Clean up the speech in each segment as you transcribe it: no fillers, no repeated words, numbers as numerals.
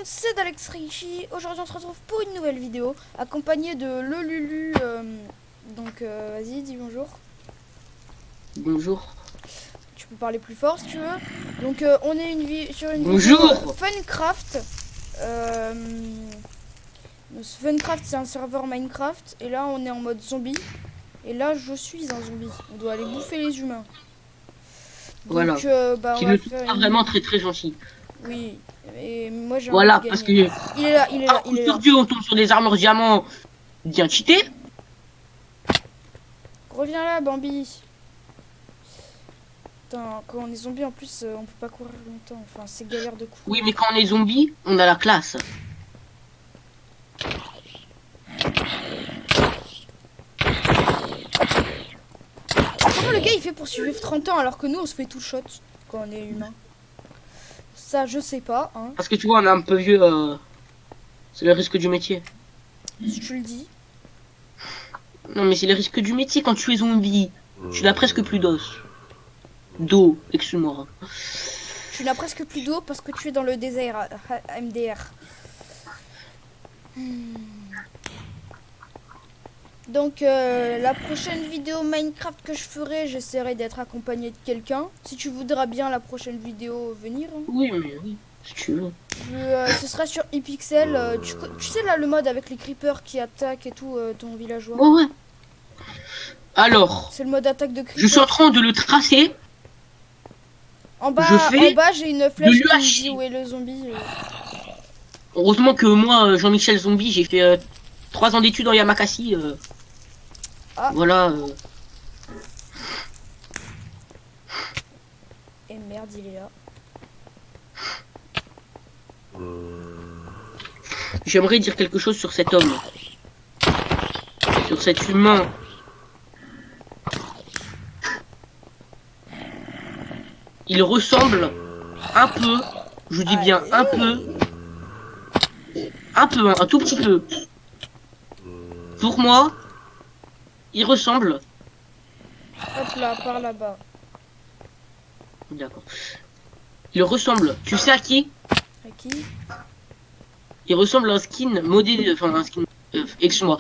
c'est Alex Richie. Aujourd'hui on se retrouve pour une nouvelle vidéo accompagné de le Lulu. Donc vas-y, dis bonjour. Bonjour. Tu peux parler plus fort si tu veux. Donc on est sur une Bonjour. vidéo Funcraft. Funcraft c'est un serveur Minecraft et là on est en mode zombie. Et là je suis un zombie. On doit aller bouffer les humains. Donc, Voilà. bah, Qui on va ne faire trouve pas vraiment très gentil. Oui, et moi j'ai Voilà, envie de parce gagner. que Il est là, il est là, il est là. sur Dieu, on tombe sur des armures diamants bien cheatés. Reviens là, Bambi. Putain, quand on est zombie en plus, on peut pas courir longtemps. Enfin, c'est galère de courir. Oui, mais quand on est zombie, on a la classe. Comment le gars il fait pour survivre 30 ans alors que nous on se fait tout shot quand on est humain? Ça, je sais pas, hein. Parce que tu vois, on est un peu vieux. C'est le risque du métier. Si tu le dis. Non, mais c'est le risque du métier quand tu es zombie. Tu n'as presque plus d'os. D'eau, excuse-moi. Tu n'as presque plus d'eau parce que tu es dans le désert MDR. Donc la prochaine vidéo Minecraft que je ferai, j'essaierai d'être accompagné de quelqu'un. Si tu voudras bien la prochaine vidéo venir. Hein. Oui, mais oui, si tu veux. Ce sera sur iPixel. Tu sais là le mode avec les creepers qui attaquent et tout ton villageois. Ouais, ouais. Alors, C'est le mode attaque de creepers. je suis en train de le tracer. En bas, j'ai une flèche qui me dit où est le zombie. Heureusement que moi, Jean-Michel Zombie, j'ai fait 3 ans d'études en Yamakasi. Ah. Voilà. Et merde, il est là. J'aimerais dire quelque chose sur cet homme. Sur cet humain. Il ressemble un peu, je dis bien un peu, hein, un tout petit peu. Pour moi, il ressemble. Hop là, par là-bas. D'accord. Il ressemble, tu sais à qui? À qui? Il ressemble à un skin modé, enfin un skin, excuse-moi.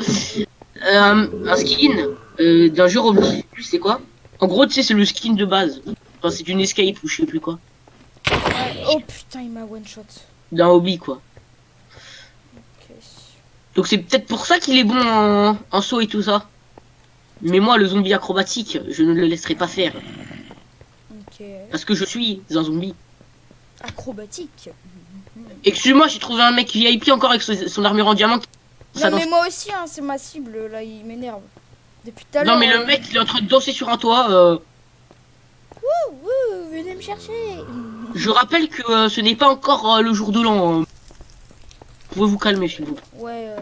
Un skin d'un jeu Roblox. Tu sais quoi? En gros, tu sais, c'est le skin de base. Enfin, c'est une escape ou je sais plus quoi. Ouais. Oh putain, il m'a one shot. D'un hobby quoi. Okay. Donc c'est peut-être pour ça qu'il est bon en saut et tout ça. Mais moi, le zombie acrobatique, je ne le laisserai pas faire. Ok. Parce que je suis un zombie. Acrobatique. Excuse-moi, j'ai trouvé un mec VIP encore avec son armure en diamant. Non mais moi aussi, hein, c'est ma cible, là, il m'énerve. Depuis tout à l'heure. Non mais le mec, il est en train de danser sur un toit. Wouh, venez me chercher. Je rappelle que ce n'est pas encore le jour de l'an. Pouvez vous calmer, s'il vous plaît. Ouais,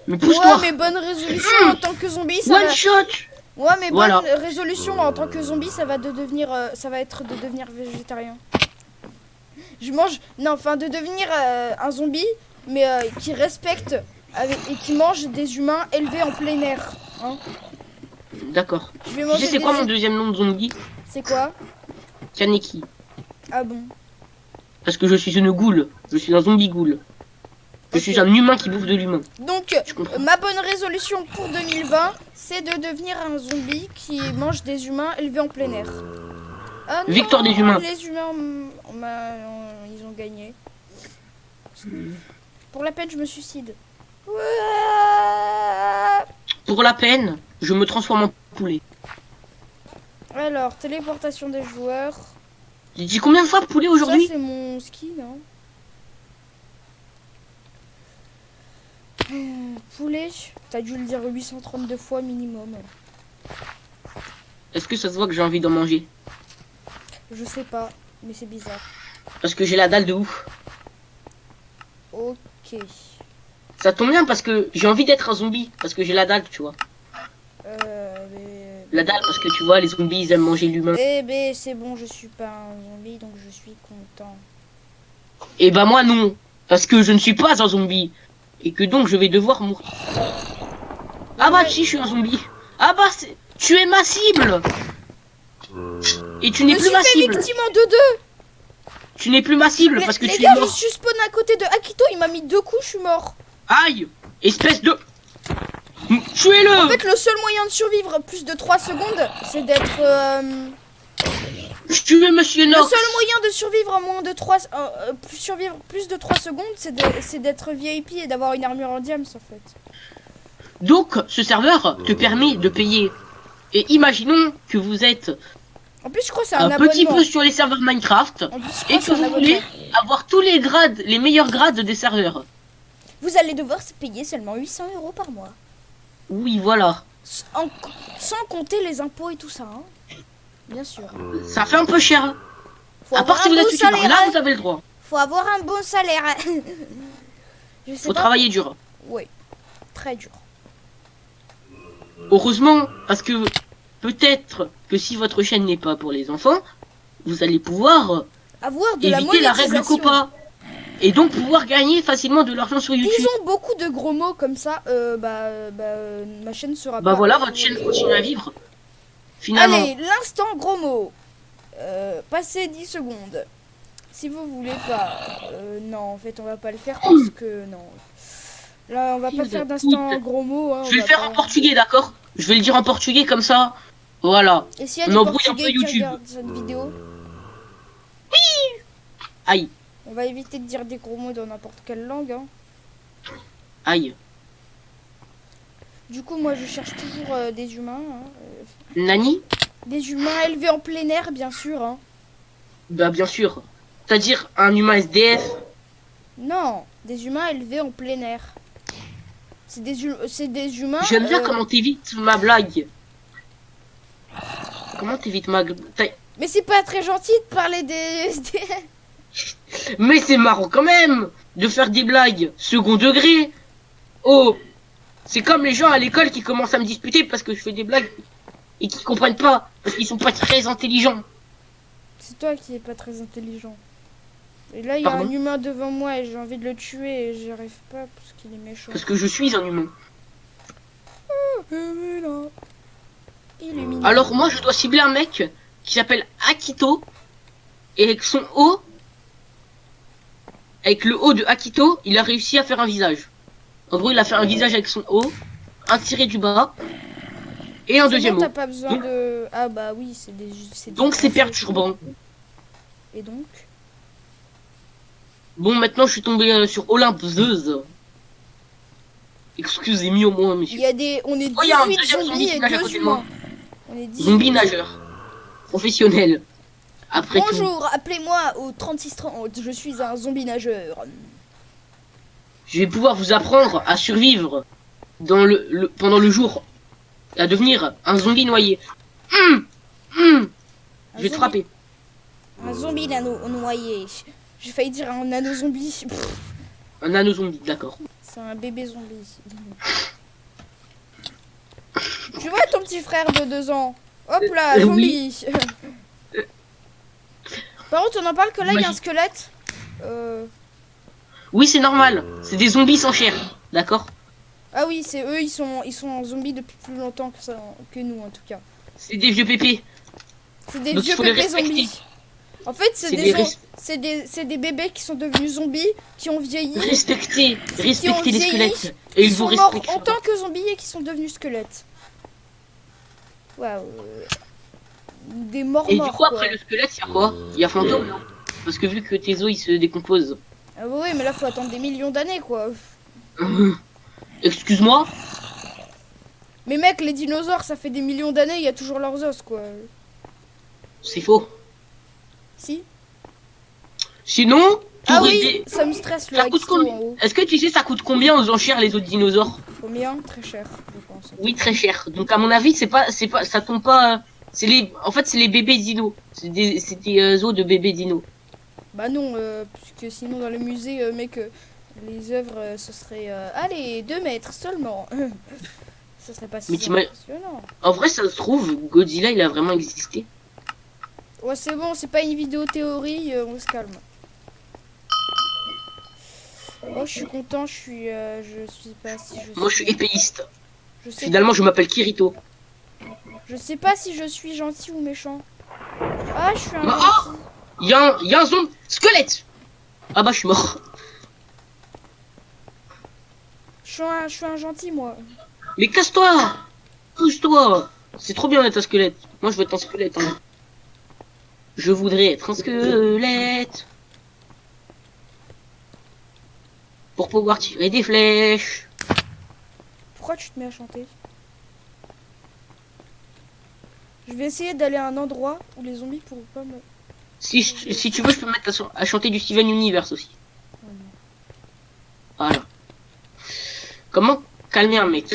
Mais pousse-toi. Ouais, mais bonne résolution en tant que zombie, ça One va... shot. Ouais, mais voilà. Bonne résolution en tant que zombie, ça va être de devenir végétarien. Je mange... Non, enfin, de devenir un zombie, mais qui respecte et qui mange des humains élevés en plein air. Hein. D'accord. Je vais Tu manger sais c'est quoi mon deuxième nom de zombie? C'est quoi? Kaneki. Ah bon? Parce que je suis une goule. Je suis un zombie goule. Je suis un humain qui bouffe de l'humain. Donc, ma bonne résolution pour 2020, c'est de devenir un zombie qui mange des humains élevés en plein air. Ah non, Victoire des humains. Les humains, ils ont gagné. Pour la peine, je me suicide. Pour la peine, je me transforme en poulet. Alors, téléportation des joueurs. J'ai dit combien de fois poulet aujourd'hui? Ça, c'est mon ski, non? Poulet, t'as dû le dire 832 fois minimum. Est-ce que ça se voit que j'ai envie d'en manger? Je sais pas, mais c'est bizarre. Parce que j'ai la dalle de ouf. Ok. Ça tombe bien parce que j'ai envie d'être un zombie. Parce que j'ai la dalle, tu vois. La dalle parce que tu vois, les zombies, ils aiment manger l'humain. Eh ben, c'est bon, je suis pas un zombie, donc je suis content. Et bah moi non. Parce que je ne suis pas un zombie. Et que donc je vais devoir mourir. Ah bah si, je suis un zombie. Ah bah tu es ma cible. Et tu n'es plus ma cible. Je suis victime en 2-2. Tu n'es plus ma cible parce que Les tu gars, es je mort. suis spawn à côté de Akito, il m'a mis 2 coups, je suis mort. Aïe! Espèce de... Tuez-le! En fait, le seul moyen de survivre plus de 3 secondes, c'est d'être... Tuez Monsieur Le Nox! seul moyen de survivre en moins de 3... survivre plus de 3 secondes, c'est d'être VIP et d'avoir une armure en diams, en fait. Donc, ce serveur te permet de payer. Et imaginons que vous êtes En plus, je crois que c'est un un abonnement. petit peu sur les serveurs Minecraft En plus, je crois et que que c'est un vous voulez abonnement. avoir tous les grades, les meilleurs grades des serveurs. Vous allez devoir se payer seulement 800 € par mois. Oui, voilà. Sans compter les impôts et tout ça, hein. Bien sûr. Ça fait un peu cher. Faut À part avoir si un vous êtes bon youtubeur, salaire. là vous avez le droit. Faut avoir un bon salaire. Je sais Faut pas. travailler dur. Oui, très dur. Heureusement, parce que peut-être que si votre chaîne n'est pas pour les enfants, vous allez pouvoir Avoir de la éviter la règle monétisation. COPPA. Et donc pouvoir gagner facilement de l'argent sur YouTube. Disons beaucoup de gros mots comme ça, ma chaîne sera Bah pas... voilà, votre chaîne continue à vivre. Finalement. Allez, l'instant gros mots. Passez 10 secondes. Si vous voulez pas. Non, en fait, on va pas le faire parce que non. Là, on va pas faire d'instant gros mots. Hein, Je vais le faire en portugais, d'accord? Je vais le dire en portugais comme ça. Voilà. Et s'il y a On des embrouille un Portugais peu qui YouTube. regardent cette vidéo, Aïe, on va éviter de dire des gros mots dans n'importe quelle langue. Hein. aïe. Du coup, moi, je cherche toujours des humains. Hein. Nani? Des humains élevés en plein air, bien sûr. Hein. Bah bien sûr. C'est-à-dire un humain SDF. Non, des humains élevés en plein air. C'est des humains... J'aime bien comment t'évites ma blague. Comment t'évites ma blague? Mais c'est pas très gentil de parler des... Mais c'est marrant quand même de faire des blagues second degré. Oh, c'est comme les gens à l'école qui commencent à me disputer parce que je fais des blagues et qui comprennent pas parce qu'ils sont pas très intelligents. C'est toi qui es pas très intelligent. Et là, il y a un humain devant moi et j'ai envie de le tuer et j'y arrive pas parce qu'il est méchant. Parce que je suis un humain. Il est mignon. Alors moi je dois cibler un mec qui s'appelle Akito et avec son haut, avec le haut de Akito, il a réussi à faire un visage. En gros il a fait un visage avec son haut, un tiré du bas et un deuxième bon, haut. t'as pas besoin de... Ah bah oui, c'est des... Donc c'est perturbant. Et donc Bon maintenant je suis tombé sur Olympe Zeus. Excusez-moi monsieur. il y a des... On est 18 Oh, il y a un deuxième zombies zombie qui et nage à 2 côté de moi. humains. On est 18. Zombie nageur. Professionnel. Après tout. Bonjour, appelez-moi au 3630. Je suis un zombie nageur. Je vais pouvoir vous apprendre à survivre dans pendant le jour. À devenir un zombie noyé. Je vais te frapper. Un zombie nano noyé. J'ai failli dire un nano zombie. Un nano zombie, d'accord. C'est un bébé zombie. Tu vois ton petit frère de 2 ans. Hop là, zombie. Par contre, on en parle que là, il y a un squelette. Oui, c'est normal. C'est des zombies sans chair, d'accord? Ah oui, c'est eux, ils sont en zombie depuis plus longtemps que nous, en tout cas. C'est des vieux pépés. C'est des Donc, vieux il faut les bébés respecter. zombies. En fait, C'est des bébés qui sont devenus zombies, qui ont vieilli. Respectez les vieilli, squelettes. Et ils vous sont morts respectent. en tant que zombies et qui sont devenus squelettes. Waouh. Des morts Et morts, du coup, quoi. après le squelette, il y a quoi? Il y a fantôme, non? Parce que vu que tes os, ils se décomposent. Ah bah oui, mais là, faut attendre des millions d'années, quoi. Excuse-moi? Mais mec, les dinosaures, ça fait des millions d'années, il y a toujours leurs os, quoi. C'est faux. Si? Sinon, Ah t'aurais oui, ça me stresse, le Ça coûte Akito combien? en haut. Est-ce que tu sais ça coûte combien aux enchères les autres dinosaures? Combien? Très cher, je pense. Oui, très cher. Donc à mon avis, c'est pas, ça tombe pas. En fait, c'est les bébés dinos. C'est des os de bébés dinos. Bah non, puisque sinon dans le musée, mec, les œuvres, ce serait... allez, 2 mètres seulement. Ça serait pas si impressionnant. En vrai, ça se trouve, Godzilla, il a vraiment existé. Ouais, c'est bon, c'est pas une vidéo théorie, on se calme. Oh, je suis content, je sais pas si je suis... Moi, je suis épéiste. Je sais Finalement, je m'appelle Kirito. Je sais pas si je suis gentil ou méchant. Ah, je suis un Ah, gentil. il y a un zombie. Squelette. Ah bah je suis mort. Je suis un gentil, moi. Mais casse-toi. Pousse-toi. C'est trop bien d'être un squelette. Moi je veux être un squelette. Hein. Je voudrais être un squelette. Pour pouvoir tirer des flèches. Pourquoi tu te mets à chanter? Je vais essayer d'aller à un endroit où les zombies pourront pas me... Si tu veux, je peux me mettre à chanter du Steven Universe aussi. Oh non. Voilà. Comment calmer un mec?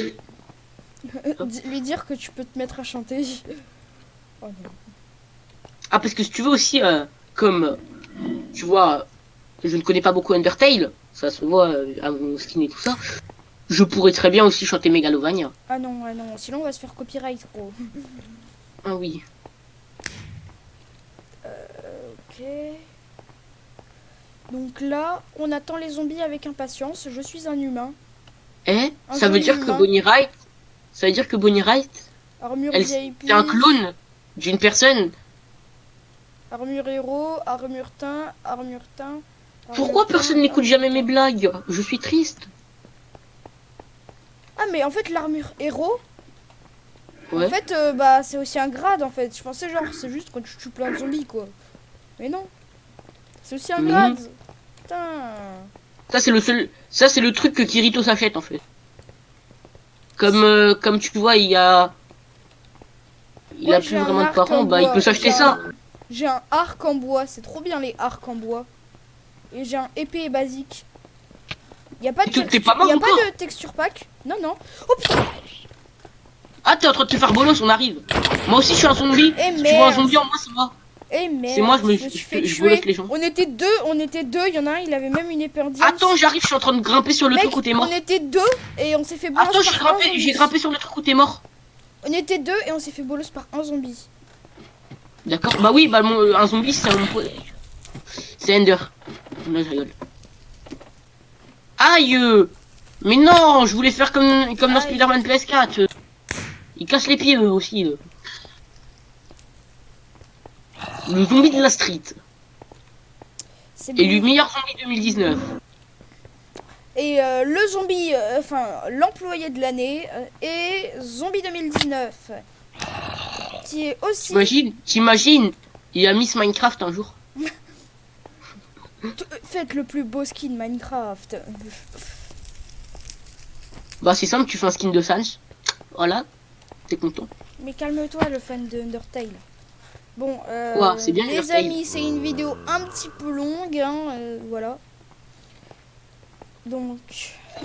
Lui dire que tu peux te mettre à chanter. Oh non. Ah, parce que si tu veux aussi, comme tu vois, je ne connais pas beaucoup Undertale, ça se voit à mon skin et tout ça. Je pourrais très bien aussi chanter Megalovania. Ah non, sinon on va se faire copyright, gros. Ah oui. Ok. Donc là, on attend les zombies avec impatience. Je suis un humain. Eh, Un ça veut zombie dire que humain. Bonnie Wright, ça veut dire que Bonnie Wright, Armure elle VIP. c'est un clone d'une personne. Armure héros, armure teint, armure teint. Pourquoi personne n'écoute jamais mes blagues? Je suis triste. Ah mais en fait l'armure héros, Ouais. en fait bah c'est aussi un grade en fait. Je pensais genre c'est juste quand tu tues plein de zombies quoi. Mais non. C'est aussi un Mais grade. non. Putain. Ça c'est le truc que Kirito s'achète en fait. Comme tu vois, il a Moi, plus j'ai un vraiment de arc parents, en bah il bois. peut s'acheter J'ai ça. J'ai un arc en bois, c'est trop bien les arcs en bois. Et j'ai un épée basique. Y a pas de T'es pas mort y a encore? pas de texture pack. Non non. Oh putain. Ah, t'es en train de te faire bolos, on arrive. Moi aussi je suis un zombie. Eh Si tu vois un merde. zombie en moi, c'est moi. Eh merde. C'est moi, je me suis fait je bolosse tuer. les gens. On était deux, il y en a un, il avait même une épée indienne. Attends, j'arrive, je suis en train de grimper sur le Mec, truc où t'es mort. on était deux et on s'est fait bolos Attends, par un zombie. j'ai grimpé sur le truc où t'es mort. On était deux et on s'est fait bolos par un zombie. D'accord. Bah oui, bah un zombie c'est un... C'est Ender. Non, je rigole. Aïe. Mais non, je voulais faire comme dans Aïe. Spider-Man PS4. Il casse les pieds aussi. Le zombie de la street. C'est Élu bon. meilleur zombie 2019. Et le zombie, enfin l'employé de l'année est Zombie 2019. Qui est aussi... T'imagines, il a Miss Minecraft un jour. Faites le plus beau skin Minecraft. Bah c'est simple, tu fais un skin de Sans. Voilà, t'es content. Mais calme-toi le fan de Undertale. Bon, Ouah, c'est bien les Undertale. amis, c'est une vidéo un petit peu longue, hein, voilà. Donc,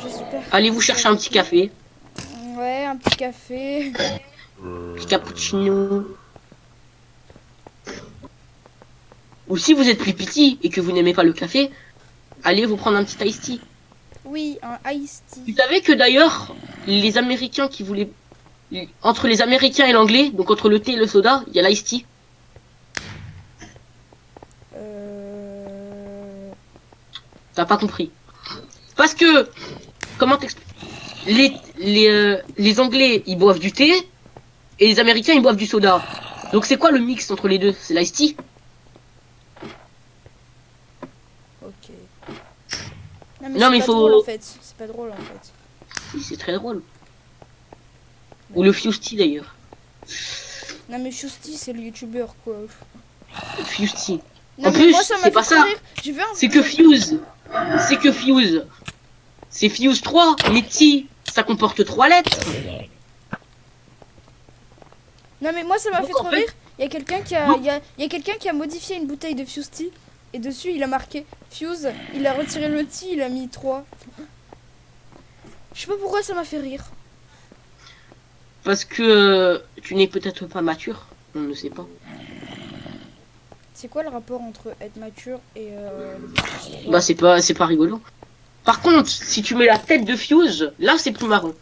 j'espère... Allez vous chercher un petit café. Ouais, un petit café. Petit cappuccino. Ou si vous êtes plus petit et que vous n'aimez pas le café, allez vous prendre un petit iced tea. Oui, un iced tea. Tu savais que d'ailleurs, les Américains qui voulaient... Entre les Américains et l'anglais, donc entre le thé et le soda, il y a l'iced tea. T'as pas compris. Parce que... Comment t'expliques? Les Anglais, ils boivent du thé, et les Américains, ils boivent du soda. Donc c'est quoi le mix entre les deux? C'est l'iced tea. Ok. Non, mais c'est pas faut- drôle en fait. C'est pas drôle en fait. Oui, c'est très drôle. Ou le Fuse tea d'ailleurs. Non mais Shusty c'est le youtubeur quoi. Fuse tea. Non En mais plus, moi ça m'a c'est fait pas trop ça. rire. J'ai vu un... C'est que Fuse. C'est que Fuse. C'est Fuse 3, mais tea, ça comporte 3 lettres. Non mais moi ça m'a Donc, fait en trop fait- rire. Il y a quelqu'un qui a, Donc- il y a quelqu'un qui a modifié une bouteille de Fuse Tea et dessus il a marqué Fuse. Il a retiré le tea, il a mis 3. Je sais pas pourquoi ça m'a fait rire. Parce que tu n'es peut-être pas mature. On ne sait pas. C'est quoi le rapport entre être mature et Bah c'est pas rigolo. Par contre, si tu mets la tête de Fuse, là c'est plus marrant.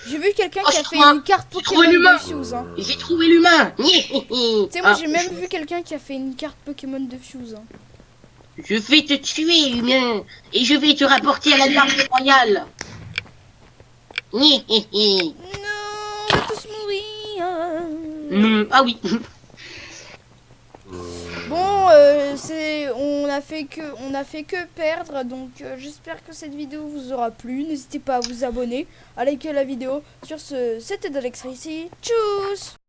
J'ai vu quelqu'un Oh, qui a je fait crois- une carte j'ai trouvé Pokémon l'humain. de Fuse. Hein. J'ai trouvé l'humain. Tu sais moi Ah, j'ai même vu quelqu'un qui a fait une carte Pokémon de Fuse. Hein. Je vais te tuer, humain, et je vais te rapporter à la garde royale. Non, on va tous mourir. Non, ah oui. on a fait que perdre, donc j'espère que cette vidéo vous aura plu. N'hésitez pas à vous abonner, à liker la vidéo. Sur ce, c'était Alex ici. Tchuss.